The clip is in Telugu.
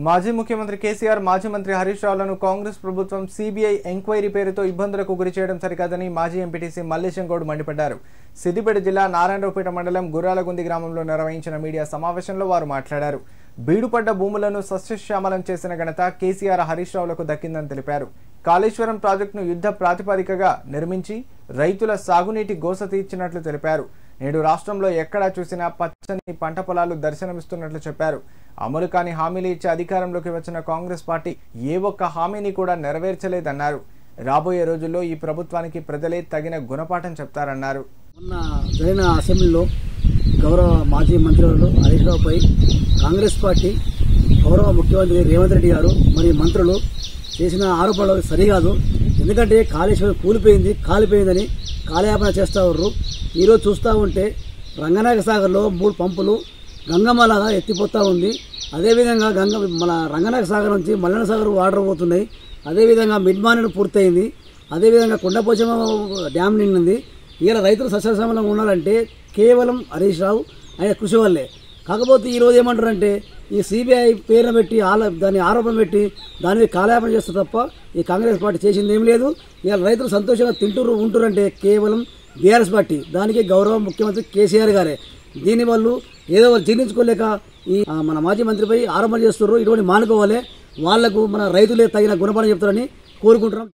మాజీ ముఖ్యమంత్రి కేసీఆర్, మాజీ మంత్రి హరీష్ రావులను కాంగ్రెస్ ప్రభుత్వం సీబీఐ ఎంక్వైరీ పేరుతో ఇబ్బందులకు గురి చేయడం సరికాదని మాజీ ఎంపీటీసీ మల్లేశం గౌడ్ మండిపడ్డారు. సిద్దిపేట జిల్లా నారాయణరావుపేట మండలం గుర్రాలగుంది గ్రామంలో నిర్వహించిన మీడియా సమావేశంలో వారు మాట్లాడారు. బీడుపడ్డ భూములను సస్యశ్యామలం చేసిన ఘనత కేసీఆర్, హరీష్ రావులకు దక్కిందని తెలిపారు. కాళేశ్వరం ప్రాజెక్టును యుద్ధ ప్రాతిపదికగా నిర్మించి రైతుల సాగునీటి గోస తీర్చినట్లు తెలిపారు. నేడు రాష్ట్రంలో ఎక్కడా చూసినా పచ్చని పంట పొలాలు దర్శనమిస్తున్నట్లు చెప్పారు. అమలు కాని హామీలు ఇచ్చి అధికారంలోకి వచ్చిన కాంగ్రెస్ పార్టీ ఏ ఒక్క హామీని కూడా నెరవేర్చలేదన్నారు. రాబోయే రోజుల్లో ఈ ప్రభుత్వానికి ప్రజలే తగిన గుణపాఠం చెప్తారన్నారు. మొన్న జరిగిన అసెంబ్లీలో గౌరవ మాజీ మంత్రులు హరీష్ రావుపై కాంగ్రెస్ పార్టీ గౌరవ ముఖ్యమంత్రి రేవంత్ రెడ్డి గారు మరియు మంత్రులు చేసిన ఆరోపణలు సరికాదు. ఎందుకంటే కాళేశ్వరం కాలిపోయిందని కాలయాపన చేస్తూ ఉన్నారు. ఈరోజు చూస్తూ ఉంటే రంగనాయక సాగర్లో 3 పంపులు గంగమ్మలాగా ఎత్తిపోతూ ఉంది. అదేవిధంగా మన రంగనాయక సాగర్ నుంచి మల్లన్న సాగర్ వాటర్ పోతున్నాయి. అదేవిధంగా మిడ్మానేరు పూర్తయింది. అదేవిధంగా కొండపోచమ్మ డ్యామ్ నిండింది. ఇలా రైతులు సస్యశ్యామలంగా ఉండాలంటే కేవలం హరీష్ రావు ఆయన కృషి వల్లే. కాకపోతే ఈరోజు ఏమంటారంటే ఈ సిబిఐ పేరును పెట్టి దాన్ని ఆరోపణ పెట్టి దాని కాలయాపన చేస్తారు తప్ప ఈ కాంగ్రెస్ పార్టీ చేసింది ఏం లేదు. ఇలా రైతులు సంతోషంగా ఉంటురంటే కేవలం బీఆర్ఎస్ పార్టీ, దానికి గౌరవ ముఖ్యమంత్రి కేసీఆర్ గారే. దీని వాళ్ళు ఏదో జీర్ణించుకోలేక ఈ మన మాజీ మంత్రిపై ఆరోపణ చేస్తున్నారు. ఇటువంటి మానుకోవాలి. వాళ్లకు మన రైతులే తగిన గుణపాఠం చెప్తారని కోరుకుంటున్నాం.